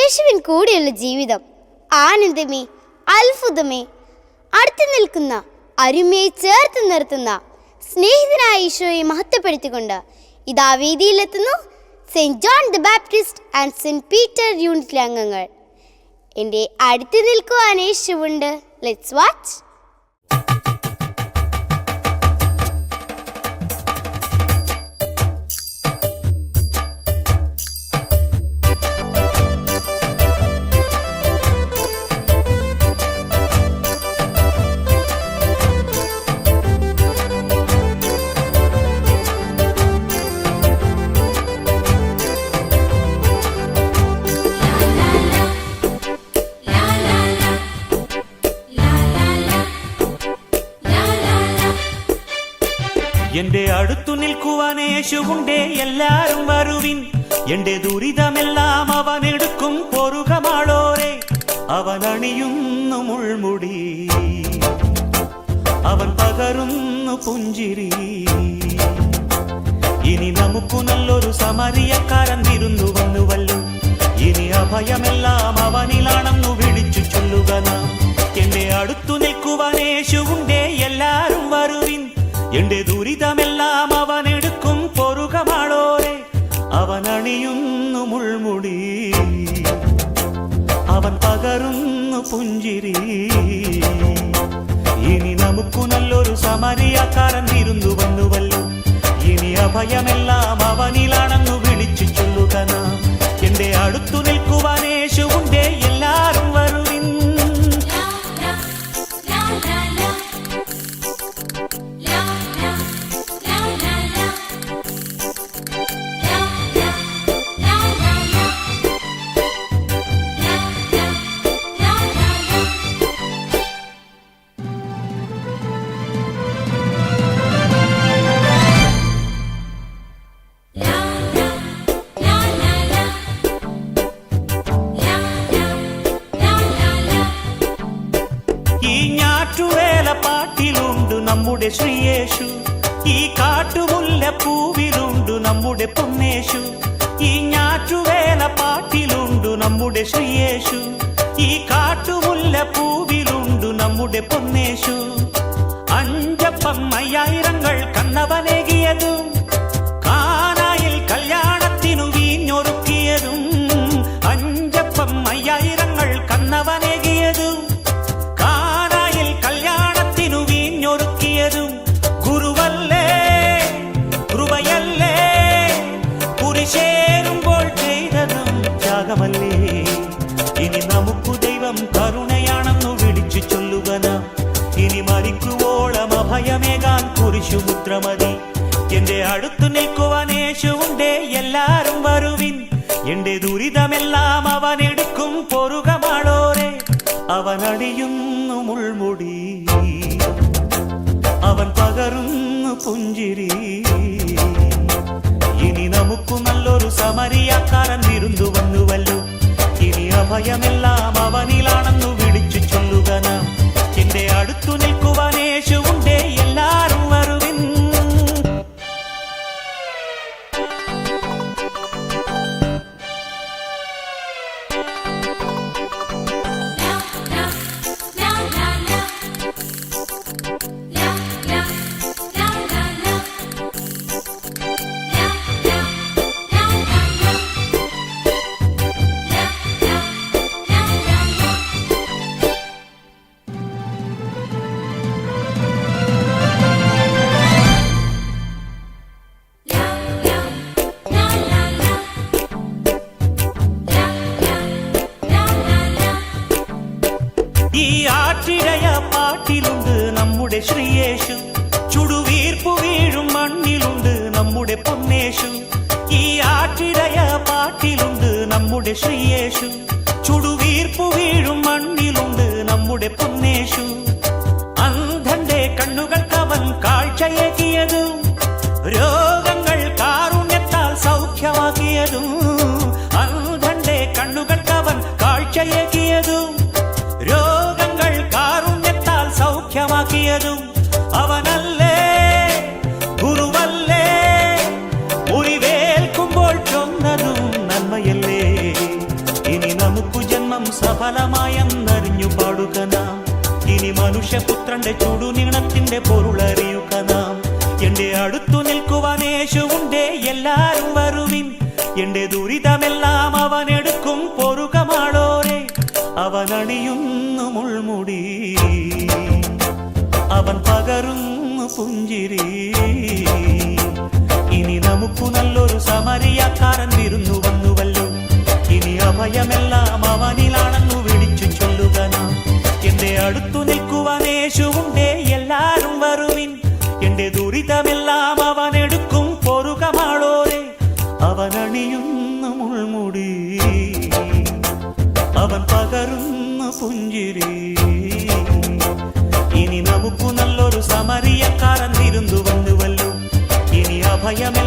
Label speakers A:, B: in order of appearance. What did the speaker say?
A: യേശുവിൻ കൂടെയുള്ള ജീവിതം ആനന്ദമേ, അത്ഭുതമേ. അടുത്തു നിൽക്കുന്ന, അരുമയെ ചേർത്ത് നിർത്തുന്ന സ്നേഹിതനായ ഈശോയെ മഹത്വപ്പെടുത്തിക്കൊണ്ട് ഇതാ വേദിയിലെത്തുന്നു Saint John the Baptist and Saint Peter യൂണിറ്റിലെ അംഗങ്ങൾ. എൻ്റെ അടുത്ത് നിൽക്കുവാൻ യേശുവുണ്ട്. Let's watch.
B: എന്റെ അടുത്തു നിൽക്കുവാൻ യേശുവുണ്ടേ, എല്ലാരും വരുവിൻ. എന്റെ ദുരിതമെല്ലാം അവനെടുക്കും പൊറുകമാളോരെ. അവൻ അണിയുന്നു മുൾമുടി, അവൻ പകരുന്നു പുഞ്ചിരി. ഇനി നമുക്കു നല്ലൊരു സമരിയക്കാരൻ വിരുന്നു വന്നുവല്ലോ. ഇനി അഭയമെല്ലാം അവനിലാണെന്നു വിളിച്ചു ചൊല്ലുക നാം. എന്റെ അടുത്തു നിൽക്കുവാൻ യേശുവുണ്ടേ, എല്ലാരും വരുവിൻ. എന്റെ ദുരിതമെല്ലാം അവനെടുക്കും പൊറുകമാളോരെ. അവൻ അണിയുന്നു മുൾമുടി, അവൻ പകരുന്നു പുഞ്ചിരി. ഇനി നമുക്കു നല്ലൊരു സമരിയക്കാരൻ വിരുന്നു വന്നുവല്ലോ. ഇനി അഭയമെല്ലാം അവനിലാണെന്നു വിളിച്ചു ചൊല്ലുക നാം. എന്റെ അടുത്തു നിൽക്കുവാൻ യേശുവുണ്ടേ, എല്ലാരും വരുവിൻ. പാട്ടിലുണ്ട് നമ്മുടെ ശ്രീയേശു. ഈ കാട്ടുമുല്ല പൂവിലുണ്ട് നമ്മുടെ പൊന്നേശു. ഈ ഞാറ്റുവേല പാട്ടിലുണ്ട് നമ്മുടെ ശ്രീയേശു. ഈ കാട്ടുമുല്ല പൂവിലുണ്ട് നമ്മുടെ പൊന്നേശു. അഞ്ചപ്പം 5000 കന്നവനേകിയതും കാനായിൽ കല്യാണത്തിനു വീഞ്ഞൊരുക്കിയതും. അഞ്ചപ്പം 5000 കന്നവനേകിയതും ഗുരുവല്ലേ, കൃപയല്ലേ, കുരിശേറുമ്പോൾ ചെയ്തതും ത്യാഗമല്ലേ. ഇനി നമുക്കു ദൈവം കരുണയാണെന്നു വിളിച്ചു ചൊല്ലുക നാം. ഇനി മരിക്കുവോളം അഭയമേകാൻ കുരിശുമുദ്രമതി. എന്റെ അടുത്തു നിൽക്കുവാൻ യേശുവുണ്ടേ, എല്ലാരും വരുവിൻ. എന്റെ ദുരിതമെല്ലാം അവനെടുക്കും പൊറുകമാളോരെ. അവൻ അണിയുന്നു മുൾമുടി, അവൻ പകരുന്നു പുഞ്ചിരി. ഇനി നമുക്കു നല്ലൊരു സമരിയക്കാരൻ വിരുന്നു വന്നുവല്ലോ. ഇനി അഭയമെല്ലാം അവനിലാണെന്നു വിളിച്ചു ചൊല്ലുക നാം. എന്റെ അടുത്തു നിൽക്കുവാൻ യേശുവുണ്ടേ, എല്ലാരും വരുവിൻ. ഈ ആറ്റിടയ പാട്ടിലുണ്ട് നമ്മുടെ ശ്രീയേശു. ചുടുവീർപ്പു വീഴും മണ്ണിലുണ്ട് നമ്മുടെ പൊന്നേശു. ഈ ആറ്റിടയ പാട്ടിലുണ്ട് നമ്മുടെ ശ്രീയേശു. ചുടുവീർപ്പു വീഴും മണ്ണിലുണ്ട് നമ്മുടെ പൊന്നേശു. അന്ധന്റെ കണ്ണുകൾക്കവൻ കാഴ്ചയേകിയതും രോഗങ്ങൾ കാരുണ്യത്താൽ സൗഖ്യമാക്കിയതും. അന്ധന്റെ കണ്ണുകൾക്കവൻ കാഴ്ചയേകിയതും രോഗങ്ങൾ കാരുണ്യത്താൽ സൗഖ്യമാക്കിയതും അവനല്ലേ, ഗുരുവല്ലേ. മുറിവേൽക്കുമ്പോൾ ചൊന്നതും നന്മയല്ലേ. ഇനി നമുക്ക് ഫലമായെന്നറിഞ്ഞു പാടുക നാം. ഇനി മനുഷ്യപുത്രന്റെ ചുടുനീളത്തിന്റെ പൊരുളറിയുക നാം. എന്റെ അടുത്തു നിൽക്കുവാൻ യേശുവുണ്ടേ, എല്ലാരും വരുവിൻ. എന്റെ ദുരിതമെല്ലാം അവനെടുക്കും, പൊറുകമാളോരെ. അവൻ അണിയുന്നു മുൾമുടി, അവൻ പകരുന്നു പുഞ്ചിരി. ഇനി നമുക്കു നല്ലൊരു സമരിയക്കാരൻ വിരുന്നു വന്നുവല്ലോ. ഇനി അഭയമെല്ലാം അവനിലാണെന്നു വിളിച്ചു ചൊല്ലുക നാം. എന്റെ അടുത്തു നിൽക്കുവാൻ യേശുവുണ്ടേ, എല്ലാരും വരുവിൻ. എന്റെ ദുരിതമെല്ലാം അവനെടുക്കും, പൊറുകമാളോരെ. അവൻ അണിയുന്നു മുൾമുടി, അവൻ പകരുന്നു പുഞ്ചിരി. ഇനി നമുക്കു നല്ലൊരു സമരിയക്കാരൻ വിരുന്നു വന്നുവല്ലോ. ഇനി അഭയമേ